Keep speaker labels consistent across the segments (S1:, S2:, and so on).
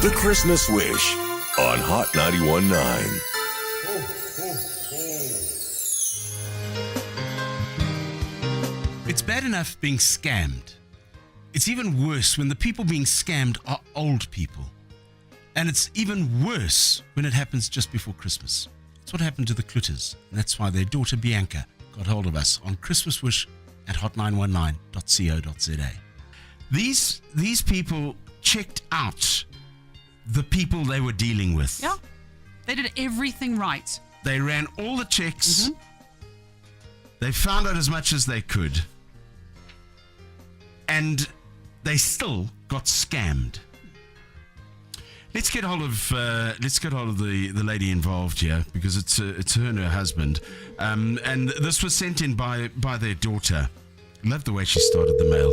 S1: The Christmas Wish on Hot 91.9.
S2: It's bad enough being scammed. It's even worse when the people being scammed are old people. And it's even worse when it happens just before Christmas. That's what happened to the Cloetes. And that's why their daughter Bianca got hold of us on Christmas Wish at hot919.co.za. These people checked out the people they were dealing with.
S3: Yeah, they did everything right.
S2: They ran all the checks. They found out as much as they could. And they still got scammed. Let's get hold of the lady involved here, because it's her and her husband, and this was sent in by their daughter. Love the way she started the mail.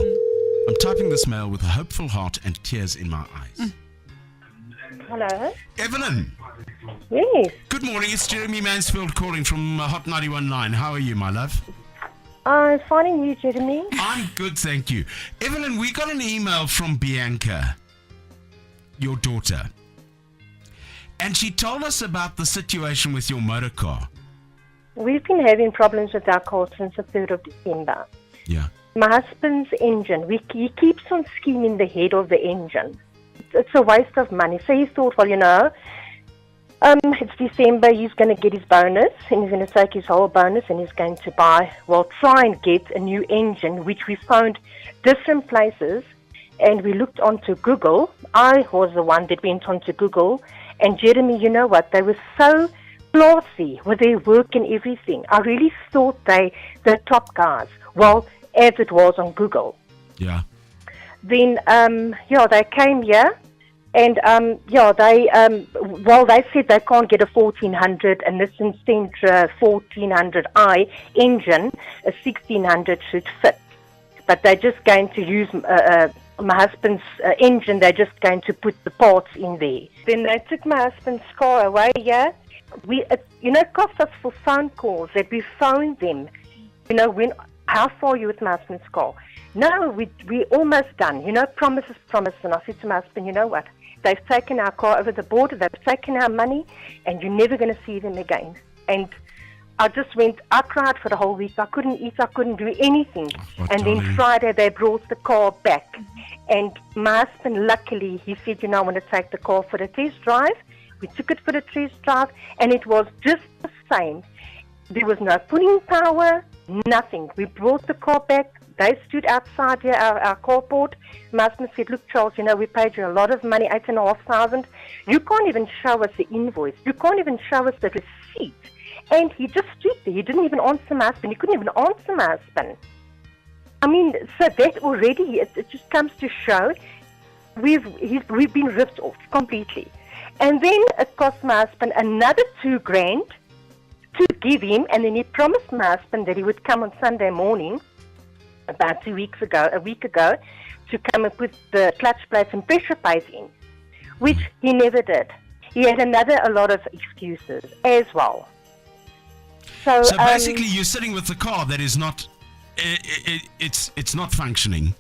S2: I'm typing this mail with a hopeful heart and tears in my eyes.
S4: Hello.
S2: Evelyn.
S4: Yes.
S2: Good morning. It's Jeremy Mansfield calling from Hot 91.9. How are you, my love?
S4: I'm finding you, Jeremy.
S2: I'm good, thank you. Evelyn, we got an email from Bianca, your daughter, and she told us about the situation with your motor car.
S4: We've been having problems with our car since the 3rd of December.
S2: Yeah.
S4: My husband's engine, he keeps on scheming the head of the engine. It's a waste of money. So he thought, well, it's December, he's going to get his bonus, and he's going to take his whole bonus, and he's going to try and get a new engine, which we found different places, and we looked onto Google. I was the one that went onto Google, and Jeremy, you know what, they were so classy with their work and everything. I really thought they're top guys, well, as it was on Google.
S2: Yeah.
S4: Then, they came here, and, they said they can't get a 1400, and this Incentra 1400i engine, a 1600 should fit. But they're just going to use my husband's engine. They're just going to put the parts in there. Then they took my husband's car away, yeah. It cost us for phone calls that we phoned them, how far are you with my husband's car? No, we're almost done. Promise. And I said to my husband, you know what? They've taken our car over the border. They've taken our money, and you're never going to see them again. And I cried for the whole week. I couldn't eat. I couldn't do anything. And then Friday, they brought the car back. And my husband, luckily, he said, I want to take the car for a test drive. We took it for the test drive, and it was just the same. There was no pulling power, nothing. We brought the car back. They stood outside here, our carport. My husband said, look, Charles, we paid you a lot of money, 8,500. You can't even show us the invoice. You can't even show us the receipt. And he just stood there. He didn't even answer my husband. He couldn't even answer my husband. I mean, so that already, it just comes to show we've been ripped off completely. And then it cost my husband another $2,000 to give him, and then he promised my husband that he would come on Sunday morning, about a week ago, to come and put the clutch plates and pressure plates in, which he never did. He had a lot of excuses as well. So
S2: basically, you're sitting with the car that is not, it's not functioning,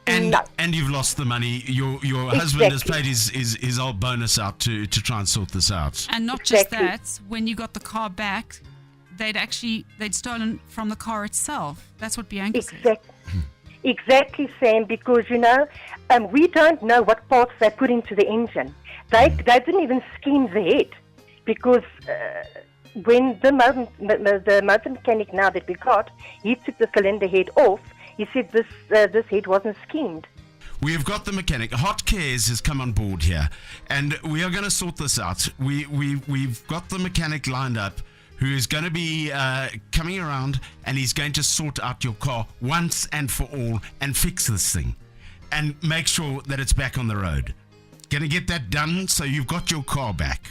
S2: and you've lost the monend Your husband has paid his old bonus out to try and sort this out.
S3: And not just that, when you got the car back, they'd stolen from the car itself. That's what Bianca said.
S4: Exactly, Sam, because, we don't know what parts they put into the engine. They didn't even scheme the head, because when the motor mechanic now that we got, he took the cylinder head off, he said this head wasn't schemed.
S2: We've got the mechanic. Hot Cares has come on board here, and we are going to sort this out. We've got the mechanic lined up, who is going to be coming around, and he's going to sort out your car once and for all and fix this thing and make sure that it's back on the road. Going to get that done so you've got your car back,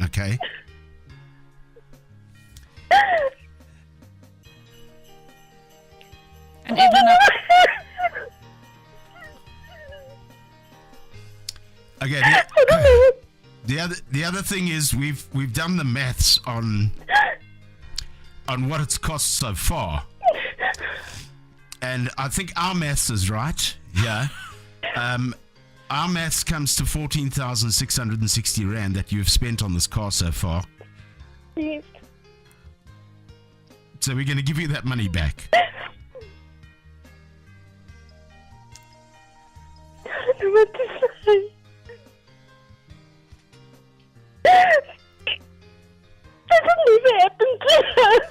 S2: okay?
S3: And Evelyn,
S2: okay. The other thing is we've done the maths on what it's cost so far, and I think our maths is right. Yeah. our maths comes to 14,660 Rand that you've spent on this car so far.
S4: Yes.
S2: So we're going to give you that money back.
S4: I don't know what to say. That never happened to us.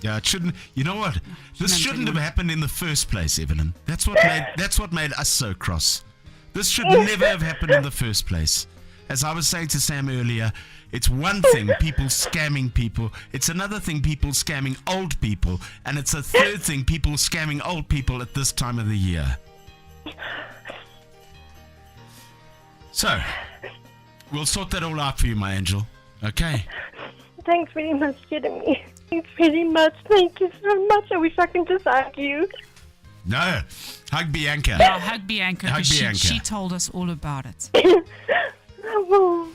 S2: Yeah, it shouldn't. You know what? This shouldn't have happened in the first place, Evelyn. That's what made us so cross. This should never have happened in the first place. As I was saying to Sam earlier, it's one thing people scamming people. It's another thing people scamming old people, and it's a third thing people scamming old people at this time of the year. So, we'll sort that all out for you, my angel. Okay?
S4: Thanks very much, Jeremy. Thanks very much. Thank you so much. I wish I could just hug you.
S2: No. Hug Bianca.
S3: Yeah, hug Bianca.
S2: Hug
S3: 'Cause
S2: Bianca.
S3: She told us all about it.
S4: Oh.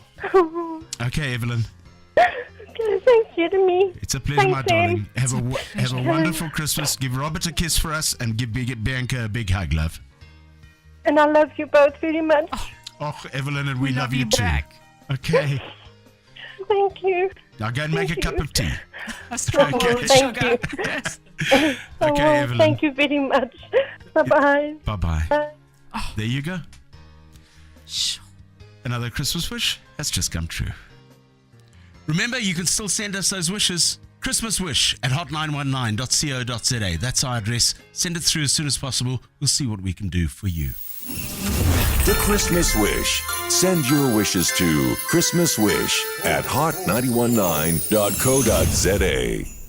S2: Okay, Evelyn.
S4: Okay, thanks, Jeremy.
S2: It's a pleasure,
S4: Thanks,
S2: my darling.
S4: Sam.
S2: Have a wonderful Christmas. Give Robert a kiss for us and give Bianca a big hug, love.
S4: And I love you both very much.
S2: Oh, Evelyn, and we love you too.
S3: back.
S2: Okay.
S4: Thank you.
S2: Now go and make a cup of tea.
S3: A strong
S2: Okay.
S4: Thank
S3: sugar.
S4: you.
S3: Yes.
S2: Okay, Evelyn.
S4: Thank you very much. Bye-bye.
S2: Bye-bye.
S4: Bye.
S2: There you go.
S3: Sure.
S2: Another Christmas wish has just come true. Remember, you can still send us those wishes. Christmas wish at hot919.co.za. That's our address. Send it through as soon as possible. We'll see what we can do for you.
S1: The Christmas Wish. Send your wishes to christmaswish at hot919.co.za.